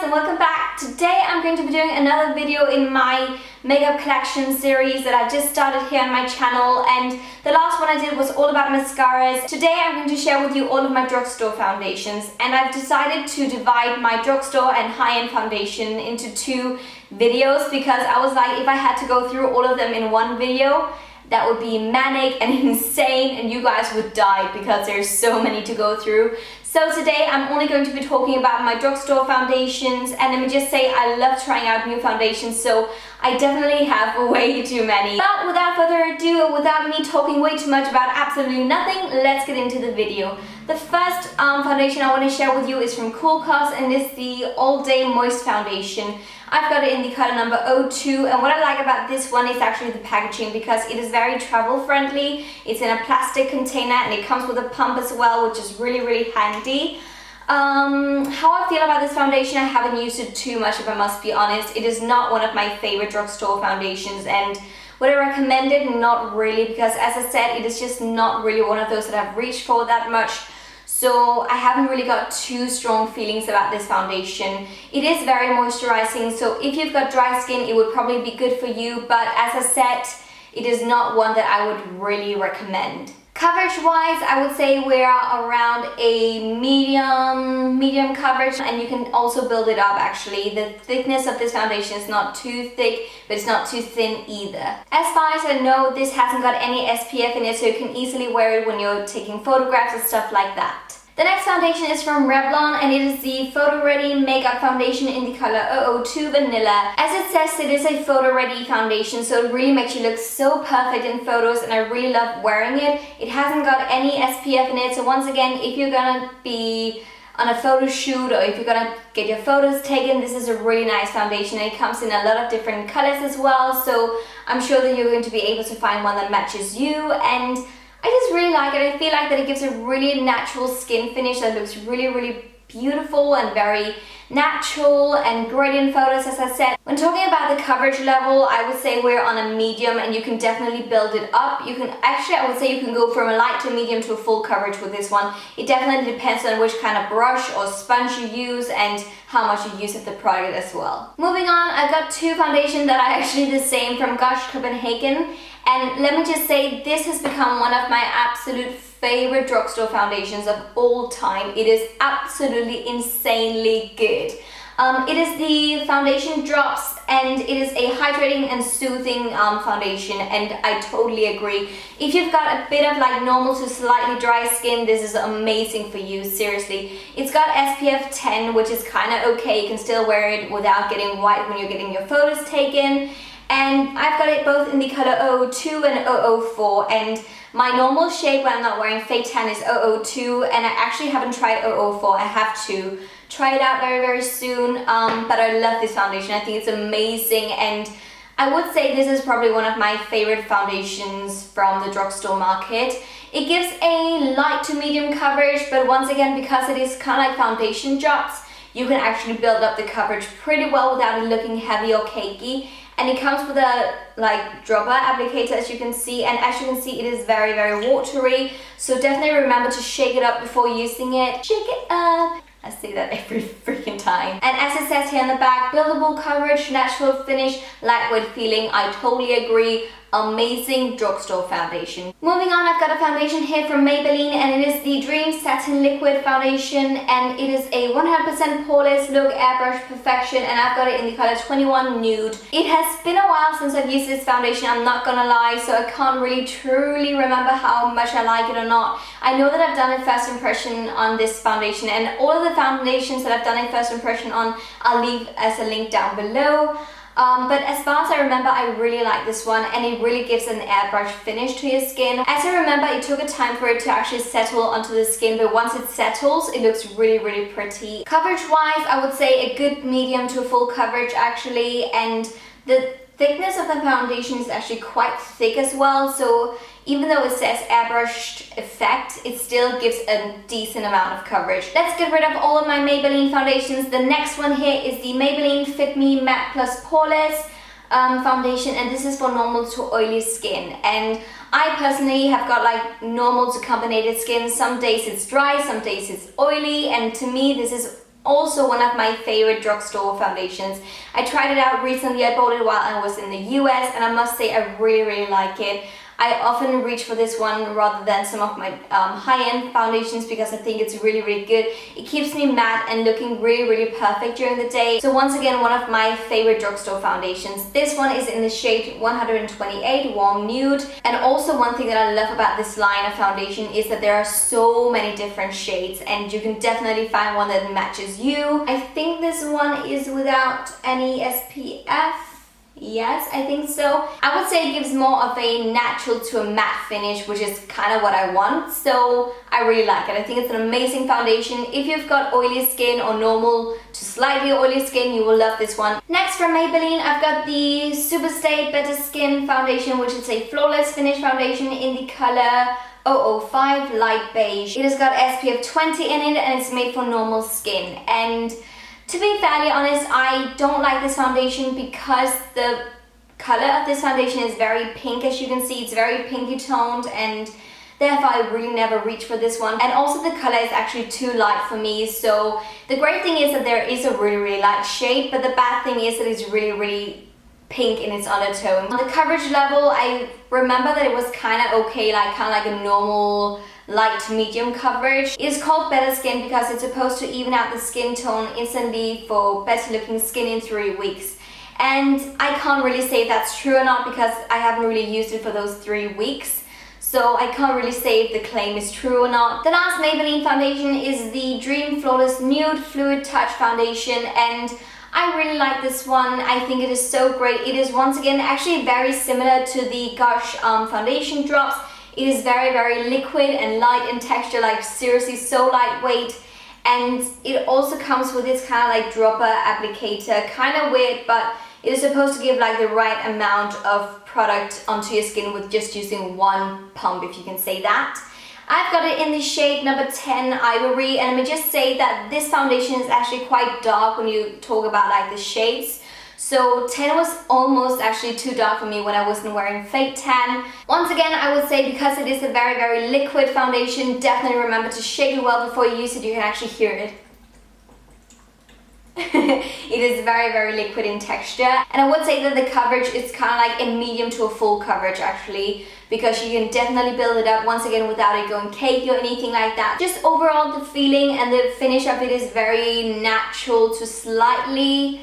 and welcome back. Today I'm going to be doing another video in my makeup collection series that I just started here on my channel, and the last one I did was all about mascaras. Today I'm going to share with you all of my drugstore foundations, and I've decided to divide my drugstore and high-end foundation into two videos because I was like, if I had to go through all of them in one video, that would be manic and insane and you guys would die because there's so many to go through. So today I'm only going to be talking about my drugstore foundations, and let me just say I love trying out new foundations, so I definitely have way too many. But without further ado, without me talking way too much about absolutely nothing, let's get into the video. The first foundation I want to share with you is from CoolCos, and it's the All Day Moist Foundation. I've got it in the color number 02, and what I like about this one is actually the packaging because it is very travel friendly. It's in a plastic container and it comes with a pump as well, which is really handy. How I feel about this foundation, I haven't used it too much if I must be honest. It is not one of my favorite drugstore foundations, and would I recommend it? Not really, because as I said, it is just not really one of those that I've reached for that much. So I haven't really got too strong feelings about this foundation. It is very moisturizing, so if you've got dry skin, it would probably be good for you, but as I said, it is not one that I would really recommend. Coverage wise, I would say we're around a medium coverage, and you can also build it up actually. The thickness of this foundation is not too thick, but it's not too thin either. As far as I know, this hasn't got any SPF in it, so you can easily wear it when you're taking photographs and stuff like that. The next foundation is from Revlon, and it is the Photoready Makeup Foundation in the color 002 Vanilla. As it says, it is a photo-ready foundation, so it really makes you look so perfect in photos, and I really love wearing it. It hasn't got any SPF in it, so once again, if you're gonna be on a photo shoot or if you're gonna get your photos taken, this is a really nice foundation, and it comes in a lot of different colors as well, so I'm sure that you're going to be able to find one that matches you, and I just really like it. I feel like that it gives a really natural skin finish that looks really beautiful and very natural and great in photos, as I said. When talking about the coverage level, I would say we're on a medium, and you can definitely build it up. You can actually, I would say you can go from a light to medium to a full coverage with this one. It definitely depends on which kind of brush or sponge you use and how much you use of the product as well. Moving on, I've got two foundations that are actually the same from Copenhagen. And let me just say, this has become one of my absolute favorite drugstore foundations of all time. It is absolutely insanely good. It is the Foundation Drops, and it is a hydrating and soothing foundation, and I totally agree. If you've got a bit of like normal to slightly dry skin, this is amazing for you, seriously. It's got SPF 10, which is kind of okay. You can still wear it without getting white when you're getting your photos taken. And I've got it both in the color 002 and 004, and my normal shade when I'm not wearing fake tan is 002, and I actually haven't tried 004. I have to try it out very soon, but I love this foundation. I think it's amazing, and I would say this is probably one of my favorite foundations from the drugstore market. It gives a light to medium coverage, but once again, because it is kind of like foundation drops, you can actually build up the coverage pretty well without it looking heavy or cakey. And it comes with a like dropper applicator, as you can see, and as you can see, it is very watery, so definitely remember to shake it up before using it. Shake it up. I say that every freaking time. And as it says here in the back, buildable coverage, natural finish, lightweight feeling. I totally agree. Amazing drugstore foundation. Moving on, I've got a foundation here from Maybelline, and it is the Dream Satin Liquid Foundation, and it is a 100% poreless look, airbrush perfection, and I've got it in the color 21 Nude. It has been a while since I've used this foundation, I'm not gonna lie, so I can't really truly remember how much I like it or not. I know that I've done a first impression on this foundation, and all of the foundations that I've done a first impression on, I'll leave as a link down below. But as far as I remember, I really like this one, and it really gives an airbrush finish to your skin. As I remember, it took a time for it to actually settle onto the skin, but once it settles, it looks really pretty. Coverage wise, I would say a good medium to full coverage actually, and the thickness of the foundation is actually quite thick as well, so even though it says airbrushed effect, it still gives a decent amount of coverage. Let's get rid of all of my Maybelline foundations. The next one here is the Maybelline Fit Me Matte+Poreless foundation, and this is for normal to oily skin. And I personally have got like normal to carbonated skin. Some days it's dry, some days it's oily, and to me this is also one of my favorite drugstore foundations. I tried it out recently. I bought it while I was in the US, and I must say I really like it. I often reach for this one rather than some of my high-end foundations because I think it's really good. It keeps me matte and looking really perfect during the day. So once again, one of my favorite drugstore foundations. This one is in the shade 128 Warm Nude. And also one thing that I love about this line of foundation is that there are so many different shades and you can definitely find one that matches you. I think this one is without any SPF. Yes, I think so. I would say it gives more of a natural to a matte finish, which is kind of what I want. So I really like it. I think it's an amazing foundation. If you've got oily skin or normal to slightly oily skin, you will love this one. Next from Maybelline, I've got the Superstay Better Skin Foundation, which is a flawless finish foundation in the color 005 Light Beige. It has got SPF 20 in it and it's made for normal skin. And to be fairly honest, I don't like this foundation because the color of this foundation is very pink. As you can see, it's very pinky toned and therefore I really never reach for this one. And also the color is actually too light for me. So the great thing is that there is a really light shade, but the bad thing is that it's really pink in its undertone. On the coverage level, I remember that it was kind of okay, like a normal light to medium coverage. It is called Better Skin because it's supposed to even out the skin tone instantly for better looking skin in 3 weeks. And I can't really say if that's true or not because I haven't really used it for those 3 weeks. So I can't really say if the claim is true or not. The last Maybelline foundation is the Dream Flawless Nude Fluid Touch Foundation, and I really like this one. I think it is so great. It is once again actually very similar to the Gush foundation drops. It is very liquid and light in texture, like seriously so lightweight. And it also comes with this kind of like dropper applicator, kind of weird, but it is supposed to give like the right amount of product onto your skin with just using one pump, if you can say that. I've got it in the shade number 10 Ivory, and let me just say that this foundation is actually quite dark when you talk about like the shades. So 10 was almost actually too dark for me when I wasn't wearing fake tan. Once again, I would say because it is a very liquid foundation, definitely remember to shake it well before you use it. You can actually hear it. It is very liquid in texture, and I would say that the coverage is kind of like a medium to a full coverage actually, because you can definitely build it up once again without it going cakey or anything like that. Just overall the feeling and the finish of it is very natural to slightly,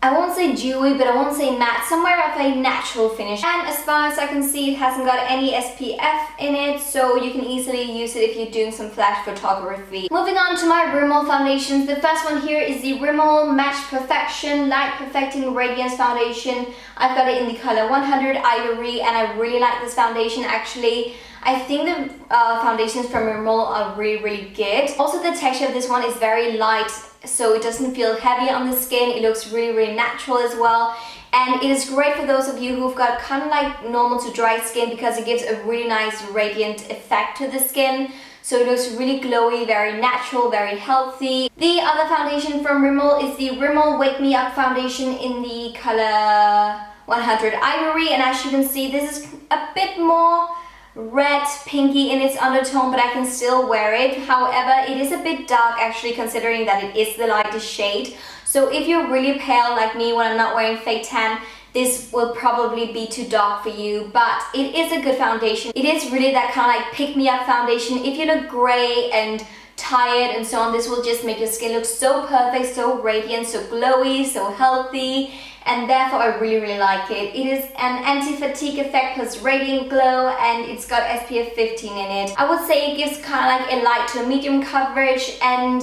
I won't say dewy, but I won't say matte, somewhere of a natural finish. And as far as I can see, it hasn't got any SPF in it, so you can easily use it if you're doing some flash photography. Moving on to my Rimmel foundations. The first one here is the Rimmel Match Perfection Light Perfecting Radiance Foundation. I've got it in the color 100 Ivory, and I really like this foundation actually. I think the foundations from Rimmel are really good. Also, the texture of this one is very light, so it doesn't feel heavy on the skin. It looks really natural as well. And it is great for those of you who've got kind of like normal to dry skin because it gives a really nice radiant effect to the skin. So it looks really glowy, very natural, very healthy. The other foundation from Rimmel is the Rimmel Wake Me Up Foundation in the color 100 Ivory. And as you can see, this is a bit more red pinky in its undertone, but I can still wear it. However, it is a bit dark actually, considering that it is the lightest shade. So if you're really pale like me when I'm not wearing fake tan, this will probably be too dark for you, but it is a good foundation. It is really that kind of like pick-me-up foundation. If you look grey and tired and so on, this will just make your skin look so perfect, so radiant, so glowy, so healthy. And therefore I really like it. It is an anti-fatigue effect plus radiant glow, and it's got SPF 15 in it. I would say it gives kind of like a light to a medium coverage, and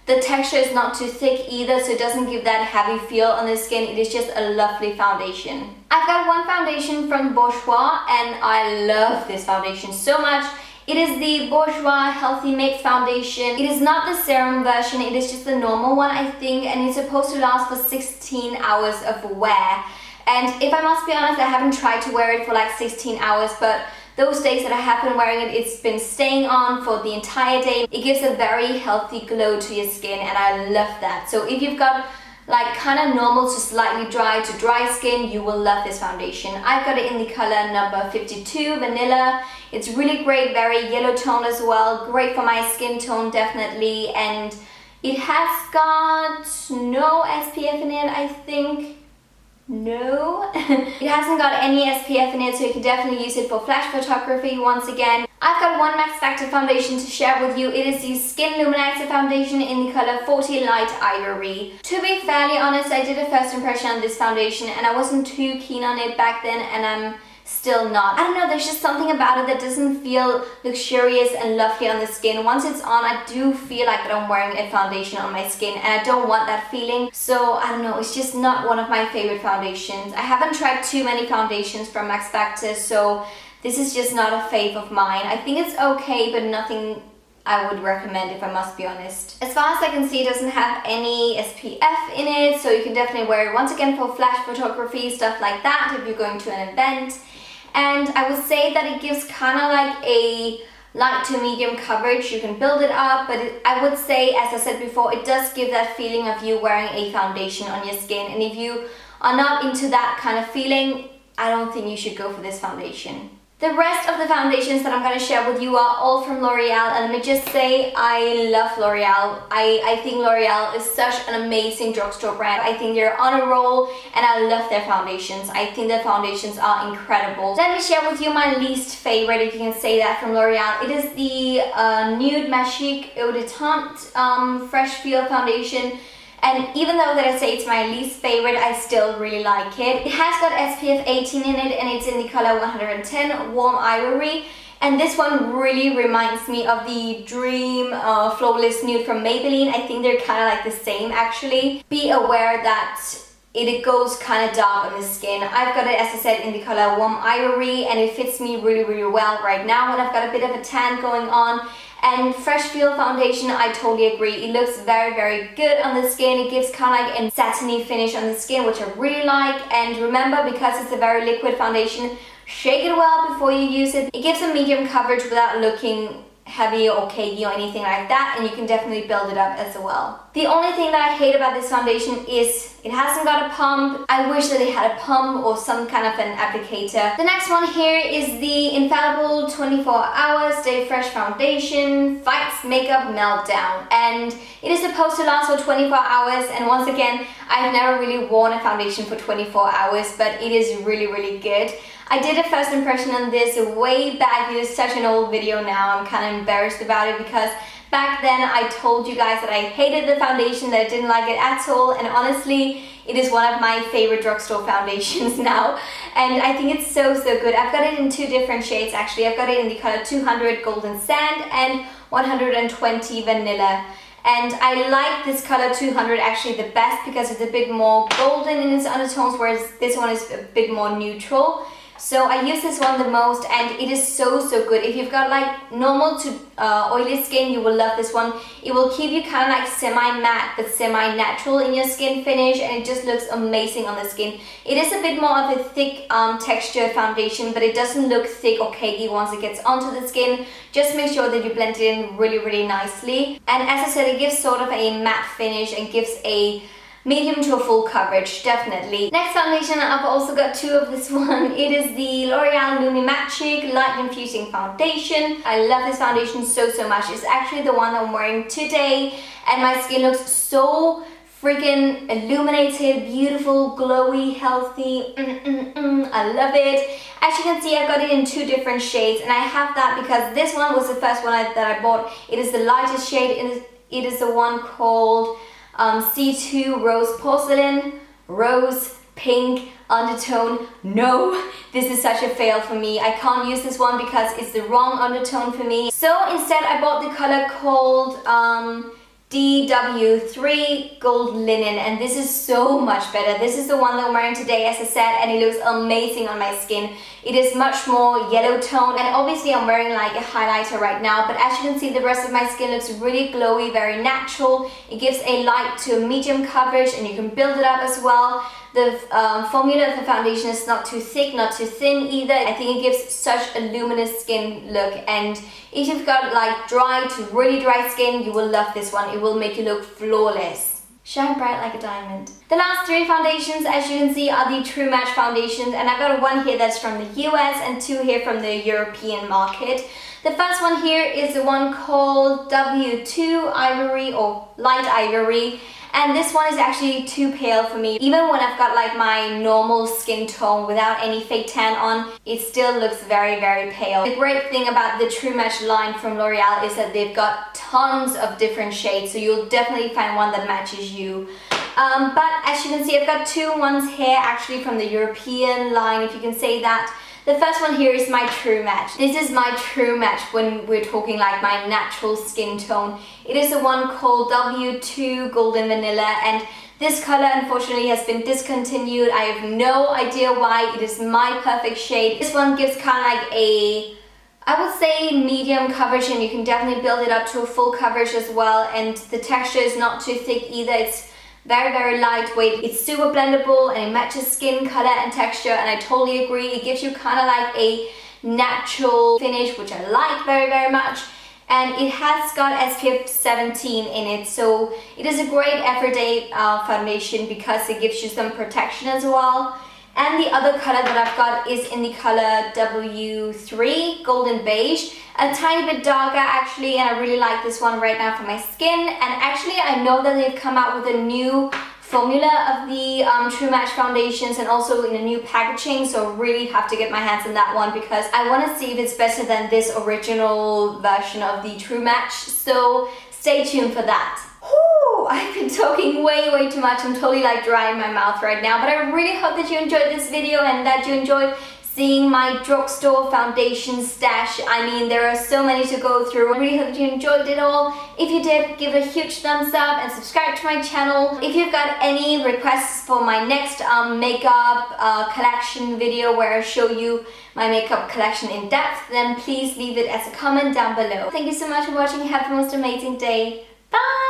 the texture is not too thick either, so it doesn't give that heavy feel on the skin. It is just a lovely foundation. I've got one foundation from Bourjois, and I love this foundation so much. It is the Bourjois Healthy Make Foundation. It is not the serum version, it is just the normal one I think, and it's supposed to last for 16 hours of wear. And if I must be honest, I haven't tried to wear it for like 16 hours, but those days that I have been wearing it, it's been staying on for the entire day. It gives a very healthy glow to your skin, and I love that. So if you've got like kind of normal to slightly dry to dry skin, you will love this foundation. I've got it in the color number 52 Vanilla. It's really great, very yellow tone as well, great for my skin tone definitely, and It has got no SPF in it, I think. No, it hasn't got any SPF in it, so you can definitely use it for flash photography. Once again, I've got one Max Factor foundation to share with you. It is the Skin Luminizer foundation in the color 40 Light Ivory. To be fairly honest, I did a first impression on this foundation and I wasn't too keen on it back then, and I'm still not. I don't know, there's just something about it that doesn't feel luxurious and lovely on the skin. Once it's on, I do feel like that I'm wearing a foundation on my skin, and I don't want that feeling. So I don't know, it's just not one of my favorite foundations. I haven't tried too many foundations from Max Factor, so this is just not a fave of mine. I think it's okay, but nothing I would recommend, if I must be honest. As far as I can see, it doesn't have any SPF in it, so you can definitely wear it once again for flash photography, stuff like that, if you're going to an event. And I would say that it gives kind of like a light to medium coverage. You can build it up, but I would say, as I said before, it does give that feeling of you wearing a foundation on your skin. And if you are not into that kind of feeling, I don't think you should go for this foundation. The rest of the foundations that I'm going to share with you are all from L'Oreal, and let me just say I love L'Oreal. I think L'Oreal is such an amazing drugstore brand. I think they're on a roll and I love their foundations. I think their foundations are incredible. Let me share with you my least favorite, if you can say that, from L'Oreal. It is the Nude Magique Eau de Teint Fresh Feel Foundation. And even though that I say it's my least favorite, I still really like it. It has got SPF 18 in it, and it's in the color 110 Warm Ivory. And this one really reminds me of the Dream Flawless Nude from Maybelline. I think they're kind of like the same actually. Be aware that it goes kind of dark on the skin. I've got it, as I said, in the color Warm Ivory, and it fits me really, really well right now when I've got a bit of a tan going on. And Fresh Feel foundation, I totally agree. It looks very, very good on the skin. It gives kind of like a satiny finish on the skin, which I really like. And remember, because it's a very liquid foundation, shake it well before you use it. It gives a medium coverage without looking heavy or cakey or anything like that, and you can definitely build it up as well. The only thing that I hate about this foundation is it hasn't got a pump. I wish that it had a pump or some kind of an applicator. The next one here is the Infallible 24 Hour Stay Fresh Foundation Fights Makeup Meltdown, and it is supposed to last for 24 hours, and once again, I've never really worn a foundation for 24 hours, but it is really, really good. I did a first impression on this way back. It is such an old video now. I'm kind of embarrassed about it because back then I told you guys that I hated the foundation, that I didn't like it at all, and honestly, it is one of my favorite drugstore foundations now, and I think it's so, so good. I've got it in two different shades actually. I've got it in the color 200 Golden Sand and 120 Vanilla. And I like this color 200 actually the best because it's a bit more golden in its undertones, whereas this one is a bit more neutral. So I use this one the most, and it is so, so good. If you've got like normal to oily skin, you will love this one. It will keep you kind of like semi-matte but semi-natural in your skin finish, and it just looks amazing on the skin. It is a bit more of a thick textured foundation, but it doesn't look thick or cakey once it gets onto the skin. Just make sure that you blend it in really, really nicely. And as I said, it gives sort of a matte finish and gives a medium to a full coverage, definitely. Next foundation, I've also got two of this one. It is the L'Oreal Magique Light Infusing Foundation. I love this foundation so, so much. It's actually the one I'm wearing today, and my skin looks so freaking illuminated, beautiful, glowy, healthy. I love it. As you can see, I've got it in two different shades, and I have that because this one was the first one that I bought. It is the lightest shade. It is the one called C2 Rose Porcelain, Rose Pink Undertone. No, this is such a fail for me. I can't use this one because it's the wrong undertone for me. So instead I bought the color called DW3 Gold Linen, and this is so much better. This is the one that I'm wearing today, as I said, and it looks amazing on my skin. It is much more yellow tone, and obviously I'm wearing like a highlighter right now, but as you can see, the rest of my skin looks really glowy, very natural. It gives a light to a medium coverage, and you can build it up as well. The formula of the foundation is not too thick, not too thin either. I think it gives such a luminous skin look, and if you've got like dry to really dry skin, you will love this one. It will make you look flawless. shine bright like a diamond. The last 3 foundations, as you can see, are the True Match foundations, and I've got one here that's from the US and 2 here from the European market. The first one here is the one called W2 Ivory or Light Ivory, and this one is actually too pale for me. Even when I've got like my normal skin tone without any fake tan on, it still looks very, very pale. The great thing about the True Match line from L'Oreal is that they've got tons of different shades, so you'll definitely find one that matches you. But as you can see, I've got 2 ones here actually from the European line, if you can say that. The first one here is my True Match. This is my True Match when we're talking like my natural skin tone. It is the one called W2 Golden Vanilla, and this color unfortunately has been discontinued. I have no idea why. It is my perfect shade. This one gives kind of like a, I would say, medium coverage, and you can definitely build it up to a full coverage as well, and the texture is not too thick either. It's very, very lightweight. It's super blendable and it matches skin color and texture, and I totally agree. It gives you kind of like a natural finish, which I like very, very much. And it has got SPF 17 in it, so it is a great everyday foundation because it gives you some protection as well. And the other color that I've got is in the color W3 Golden Beige, a tiny bit darker actually, and I really like this one right now for my skin. And actually I know that they've come out with a new formula of the True Match foundations and also in a new packaging, so I really have to get my hands on that one because I want to see if it's better than this original version of the True Match, so stay tuned for that. Whew, I've been talking way too much. I'm totally like dry in my mouth right now, but I really hope that you enjoyed this video and that you enjoyed seeing my drugstore foundation stash. I mean, there are so many to go through. I really hope that you enjoyed it all. If you did, give it a huge thumbs up and subscribe to my channel. If you've got any requests for my next makeup collection video where I show you my makeup collection in depth, then please leave it as a comment down below. Thank you so much for watching. Have the most amazing day. Bye!